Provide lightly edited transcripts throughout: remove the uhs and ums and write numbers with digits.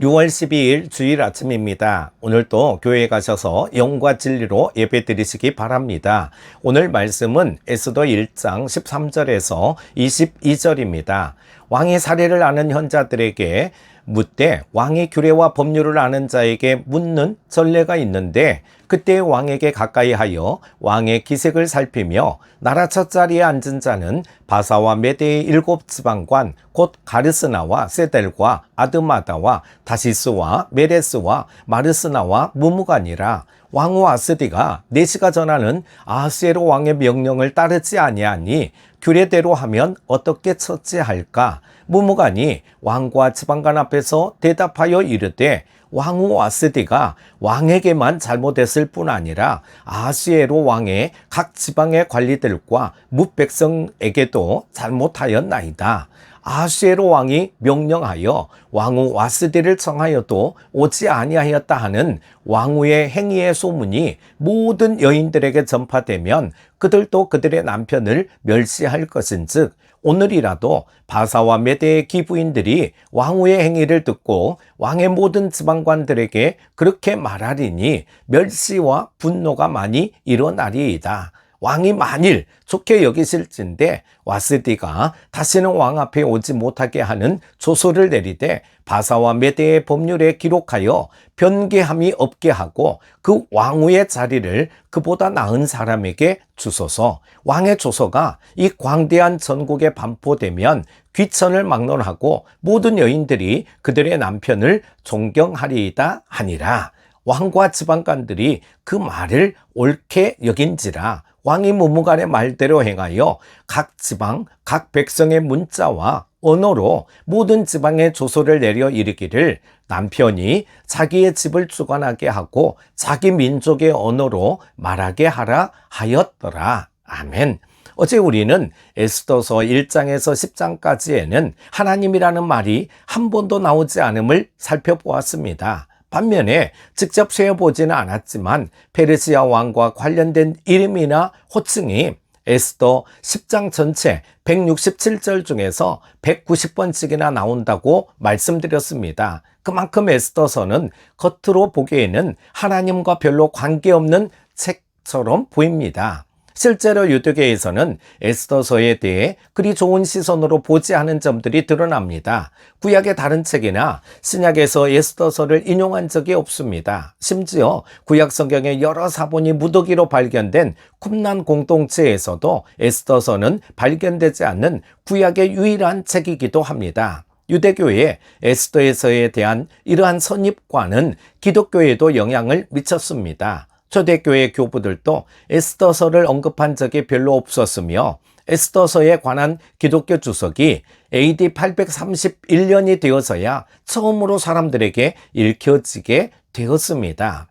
6월 12일 주일 아침입니다. 오늘도 교회에 가셔서 영과 진리로 예배 드리시기 바랍니다. 오늘 말씀은 에스더 1장 13절에서 22절입니다. 왕이 사례를 아는 현자들에게 묻되 왕의 규례와 법률을 아는 자에게 묻는 전례가 있는데 그때 왕에게 가까이 하여 왕의 기색을 살피며 나라 첫자리에 앉은 자는 바사와 메대의 7지방관 곧 가르스나와 세델과 아드마다와 다시스와 메레스와 마르스나와 무무가니라. 왕후 아스디가 내시가 전하는 아하스에로 왕의 명령을 따르지 아니하니 규례대로 하면 어떻게 처치할까? 무무간이 왕과 지방관 앞에서 대답하여 이르되 왕후 아스디가 왕에게만 잘못했을 뿐 아니라 아하스에로 왕의 각 지방의 관리들과 뭇백성에게도 잘못하였나이다. 아하스에로 왕이 명령하여 왕후 와스디를 청하여도 오지 아니하였다 하는 왕후의 행위의 소문이 모든 여인들에게 전파되면 그들도 그들의 남편을 멸시할 것인즉 오늘이라도 바사와 메대의 기부인들이 왕후의 행위를 듣고 왕의 모든 지방관들에게 그렇게 말하리니 멸시와 분노가 많이 일어나리이다. 왕이 만일 좋게 여기실진데 와스디가 다시는 왕 앞에 오지 못하게 하는 조서를 내리되 바사와 메대의 법률에 기록하여 변개함이 없게 하고 그 왕후의 자리를 그보다 나은 사람에게 주소서. 왕의 조서가 이 광대한 전국에 반포되면 귀천을 막론하고 모든 여인들이 그들의 남편을 존경하리이다 하니라. 왕과 지방관들이 그 말을 옳게 여긴지라 왕이 무무간의 말대로 행하여 각 지방, 각 백성의 문자와 언어로 모든 지방의 조서를 내려 이르기를 남편이 자기의 집을 주관하게 하고 자기 민족의 언어로 말하게 하라 하였더라. 아멘. 어제 우리는 에스더서 1장에서 10장까지에는 하나님이라는 말이 한 번도 나오지 않음을 살펴보았습니다. 반면에 직접 세어보지는 않았지만 페르시아 왕과 관련된 이름이나 호칭이 에스더 10장 전체 167절 중에서 190번씩이나 나온다고 말씀드렸습니다. 그만큼 에스더서는 겉으로 보기에는 하나님과 별로 관계없는 책처럼 보입니다. 실제로 유대계에서는 에스더서에 대해 그리 좋은 시선으로 보지 않은 점들이 드러납니다. 구약의 다른 책이나 신약에서 에스더서를 인용한 적이 없습니다. 심지어 구약 성경의 여러 사본이 무더기로 발견된 쿰난 공동체에서도 에스더서는 발견되지 않는 구약의 유일한 책이기도 합니다. 유대교의 에스더서에 대한 이러한 선입관은 기독교에도 영향을 미쳤습니다. 초대교회 교부들도 에스더서를 언급한 적이 별로 없었으며 에스더서에 관한 기독교 주석이 AD 831년이 되어서야 처음으로 사람들에게 읽혀지게 되었습니다.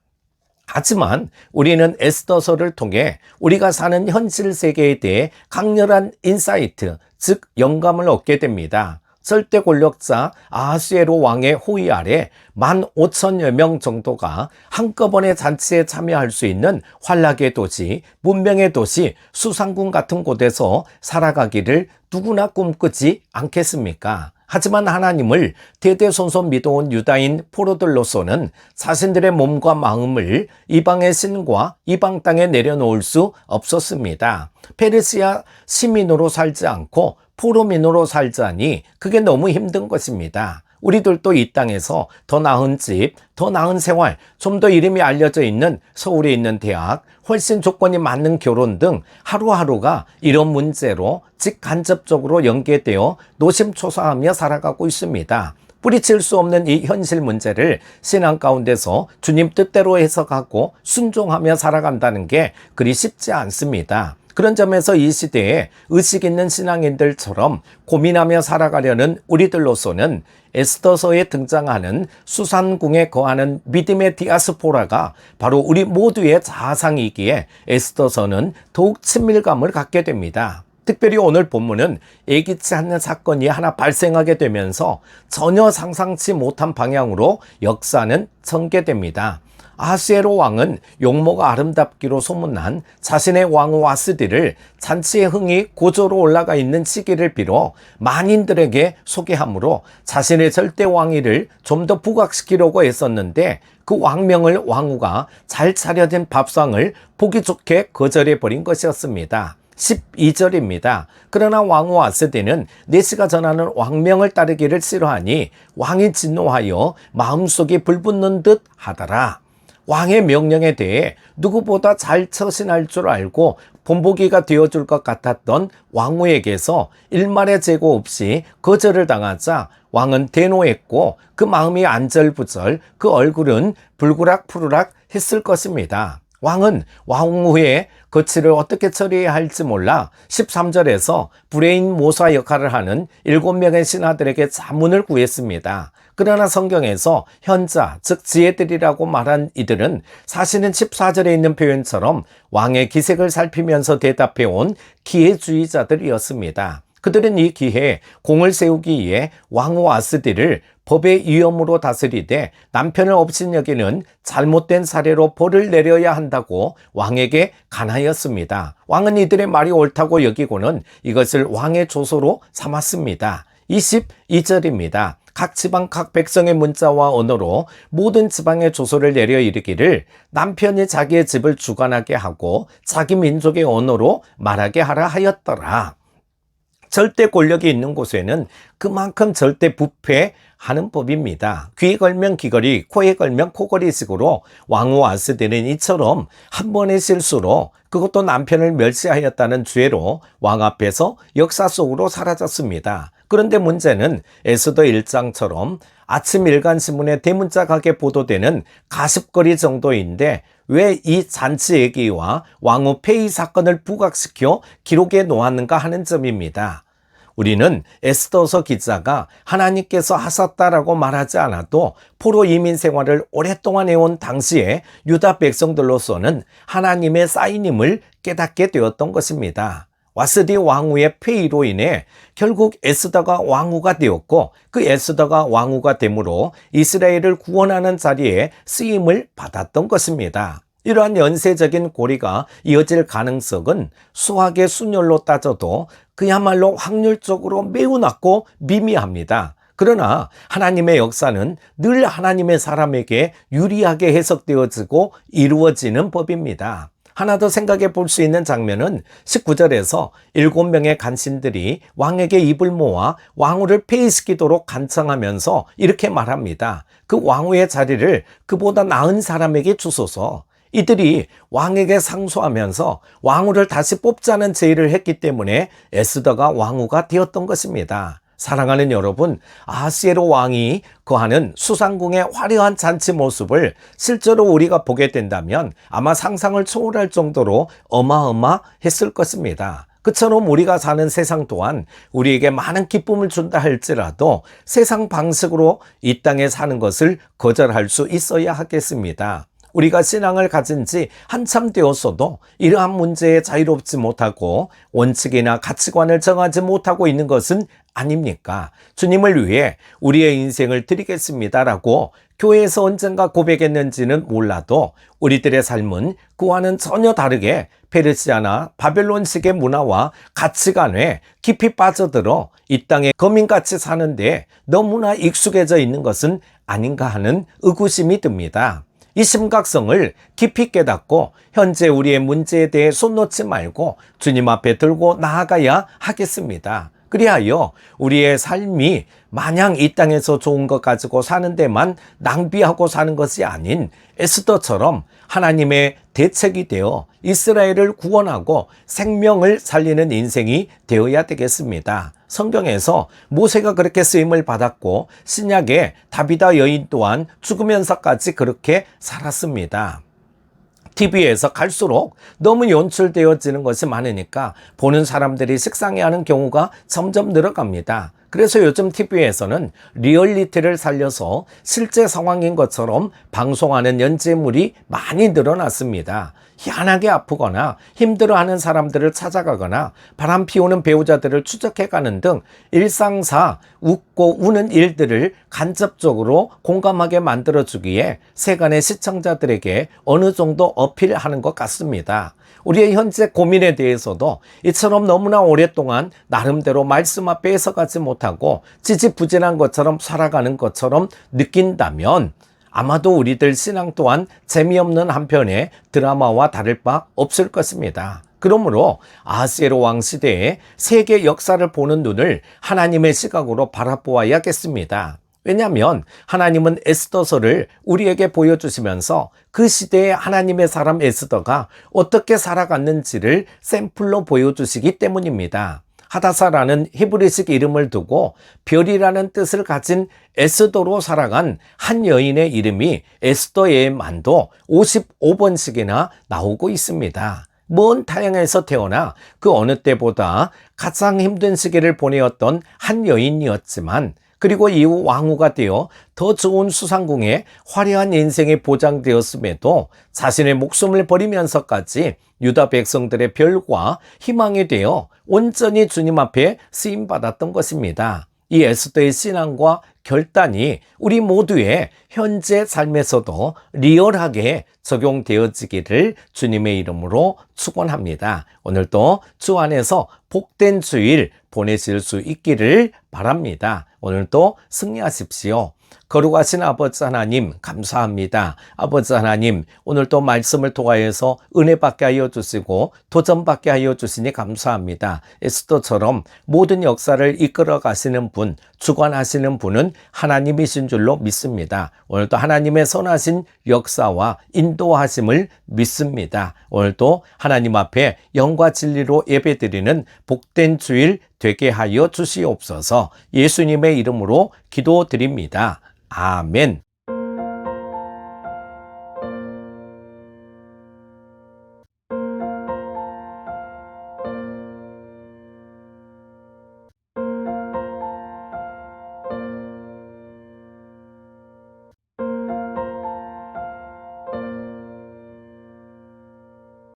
하지만 우리는 에스더서를 통해 우리가 사는 현실 세계에 대해 강렬한 인사이트, 즉 영감을 얻게 됩니다. 절대 권력자 아하스에로 왕의 호위 아래 15,000여 명 정도가 한꺼번에 잔치에 참여할 수 있는 환락의 도시, 문명의 도시, 수상궁 같은 곳에서 살아가기를 누구나 꿈꾸지 않겠습니까? 하지만 하나님을 대대손손 믿어온 유다인 포로들로서는 자신들의 몸과 마음을 이방의 신과 이방 땅에 내려놓을 수 없었습니다. 페르시아 시민으로 살지 않고 포로민으로 살자니 그게 너무 힘든 것입니다. 우리들도 이 땅에서 더 나은 집, 더 나은 생활, 좀 더 이름이 알려져 있는 서울에 있는 대학, 훨씬 조건이 맞는 결혼 등 하루하루가 이런 문제로 직간접적으로 연계되어 노심초사하며 살아가고 있습니다. 뿌리칠 수 없는 이 현실 문제를 신앙 가운데서 주님 뜻대로 해석하고 순종하며 살아간다는 게 그리 쉽지 않습니다. 그런 점에서 이 시대에 의식 있는 신앙인들처럼 고민하며 살아가려는 우리들로서는 에스더서에 등장하는 수산궁에 거하는 믿음의 디아스포라가 바로 우리 모두의 자아상이기에 에스더서는 더욱 친밀감을 갖게 됩니다. 특별히 오늘 본문은 예기치 않는 사건이 하나 발생하게 되면서 전혀 상상치 못한 방향으로 역사는 전개됩니다. 아하스에로 왕은 용모가 아름답기로 소문난 자신의 왕후 와스디를 잔치의 흥이 고조로 올라가 있는 시기를 빌어 만인들에게 소개함으로 자신의 절대 왕위를 좀 더 부각시키려고 했었는데 그 왕명을 왕후가 잘 차려진 밥상을 보기 좋게 거절해 버린 것이었습니다. 12절입니다. 그러나 왕후 와스디는 내시가 전하는 왕명을 따르기를 싫어하니 왕이 진노하여 마음속이 불붙는 듯 하더라. 왕의 명령에 대해 누구보다 잘 처신할 줄 알고 본보기가 되어줄 것 같았던 왕후에게서 일말의 재고 없이 거절을 당하자 왕은 대노했고 그 마음이 안절부절, 그 얼굴은 불구락푸르락 했을 것입니다. 왕은 왕후의 거취를 어떻게 처리해야 할지 몰라 13절에서 브레인 모사 역할을 하는 7명의 신하들에게 자문을 구했습니다. 그러나 성경에서 현자, 즉 지혜들이라고 말한 이들은 사실은 14절에 있는 표현처럼 왕의 기색을 살피면서 대답해온 기회주의자들이었습니다. 그들은 이 기회에 공을 세우기 위해 왕후 와스디를 법의 위엄으로 다스리되 남편을 업신여기는 잘못된 사례로 벌을 내려야 한다고 왕에게 간하였습니다. 왕은 이들의 말이 옳다고 여기고는 이것을 왕의 조소로 삼았습니다. 22절입니다. 각 지방 각 백성의 문자와 언어로 모든 지방의 조소를 내려 이르기를 남편이 자기의 집을 주관하게 하고 자기 민족의 언어로 말하게 하라 하였더라. 절대 권력이 있는 곳에는 그만큼 절대 부패하는 법입니다. 귀에 걸면 귀걸이, 코에 걸면 코걸이식으로 왕후 와스디는 이처럼 한 번의 실수로, 그것도 남편을 멸시하였다는 죄로 왕 앞에서 역사 속으로 사라졌습니다. 그런데 문제는 에스더 1장처럼 아침 일간신문에 대문짝하게 보도되는 가십거리 정도인데 왜 이 잔치 얘기와 왕후 폐위 사건을 부각시켜 기록에 놓았는가 하는 점입니다. 우리는 에스더서 기자가 하나님께서 하셨다라고 말하지 않아도 포로 이민 생활을 오랫동안 해온 당시에 유다 백성들로서는 하나님의 사인임을 깨닫게 되었던 것입니다. 와스디 왕후의 폐위로 인해 결국 에스더가 왕후가 되었고 그 에스더가 왕후가 됨으로 이스라엘을 구원하는 자리에 쓰임을 받았던 것입니다. 이러한 연쇄적인 고리가 이어질 가능성은 수학의 순열로 따져도 그야말로 확률적으로 매우 낮고 미미합니다. 그러나 하나님의 역사는 늘 하나님의 사람에게 유리하게 해석되어지고 이루어지는 법입니다. 하나 더 생각해 볼 수 있는 장면은 19절에서 7명의 간신들이 왕에게 입을 모아 왕후를 폐위시키도록 간청하면서 이렇게 말합니다. 그 왕후의 자리를 그보다 나은 사람에게 주소서. 이들이 왕에게 상소하면서 왕후를 다시 뽑자는 제의를 했기 때문에 에스더가 왕후가 되었던 것입니다. 사랑하는 여러분, 아하스에로 왕이 거하는 수상궁의 화려한 잔치 모습을 실제로 우리가 보게 된다면 아마 상상을 초월할 정도로 어마어마했을 것입니다. 그처럼 우리가 사는 세상 또한 우리에게 많은 기쁨을 준다 할지라도 세상 방식으로 이 땅에 사는 것을 거절할 수 있어야 하겠습니다. 우리가 신앙을 가진 지 한참 되었어도 이러한 문제에 자유롭지 못하고 원칙이나 가치관을 정하지 못하고 있는 것은 아닙니까? 주님을 위해 우리의 인생을 드리겠습니다라고 교회에서 언젠가 고백했는지는 몰라도 우리들의 삶은 그와는 전혀 다르게 페르시아나 바벨론식의 문화와 가치관에 깊이 빠져들어 이 땅에 거민같이 사는데 너무나 익숙해져 있는 것은 아닌가 하는 의구심이 듭니다. 이 심각성을 깊이 깨닫고 현재 우리의 문제에 대해 손 놓지 말고 주님 앞에 들고 나아가야 하겠습니다. 그리하여 우리의 삶이 마냥 이 땅에서 좋은 것 가지고 사는 데만 낭비하고 사는 것이 아닌 에스더처럼 하나님의 대책이 되어 이스라엘을 구원하고 생명을 살리는 인생이 되어야 되겠습니다. 성경에서 모세가 그렇게 쓰임을 받았고 신약의 다비다 여인 또한 죽으면서까지 그렇게 살았습니다. TV에서 갈수록 너무 연출되어지는 것이 많으니까 보는 사람들이 식상해하는 경우가 점점 늘어갑니다. 그래서 요즘 TV에서는 리얼리티를 살려서 실제 상황인 것처럼 방송하는 연재물이 많이 늘어났습니다. 희한하게 아프거나 힘들어하는 사람들을 찾아가거나 바람 피우는 배우자들을 추적해가는 등 일상사 웃고 우는 일들을 간접적으로 공감하게 만들어주기에 세간의 시청자들에게 어느 정도 어필하는 것 같습니다. 우리의 현재 고민에 대해서도 이처럼 너무나 오랫동안 나름대로 말씀 앞에 애서가지 못하고 지지부진한 것처럼 살아가는 것처럼 느낀다면 아마도 우리들 신앙 또한 재미없는 한편의 드라마와 다를 바 없을 것입니다. 그러므로 아하스웨로 왕 시대의 세계 역사를 보는 눈을 하나님의 시각으로 바라보아야겠습니다. 왜냐하면 하나님은 에스더서를 우리에게 보여주시면서 그 시대의 하나님의 사람 에스더가 어떻게 살아갔는지를 샘플로 보여주시기 때문입니다. 하다사라는 히브리식 이름을 두고 별이라는 뜻을 가진 에스더로 살아간 한 여인의 이름이 에스더에만도 55번씩이나 나오고 있습니다. 먼 타양에서 태어나 그 어느 때보다 가장 힘든 시기를 보내었던 한 여인이었지만 그리고 이후 왕후가 되어 더 좋은 수상궁에 화려한 인생이 보장되었음에도 자신의 목숨을 버리면서까지 유다 백성들의 별과 희망이 되어 온전히 주님 앞에 쓰임받았던 것입니다. 이 에스더의 신앙과 결단이 우리 모두의 현재 삶에서도 리얼하게 적용되어지기를 주님의 이름으로 축원합니다. 오늘도 주 안에서 복된 주일 보내실 수 있기를 바랍니다. 오늘도 승리하십시오. 거룩하신 아버지 하나님 감사합니다. 아버지 하나님 오늘도 말씀을 통하여서 은혜 받게 하여 주시고 도전 받게 하여 주시니 감사합니다. 에스더처럼 모든 역사를 이끌어 가시는 분, 주관하시는 분은 하나님이신 줄로 믿습니다. 오늘도 하나님의 선하신 역사와 인도하심을 믿습니다. 오늘도 하나님 앞에 영과 진리로 예배드리는 복된 주일 되게 하여 주시옵소서. 예수님의 이름으로 기도드립니다. 아멘.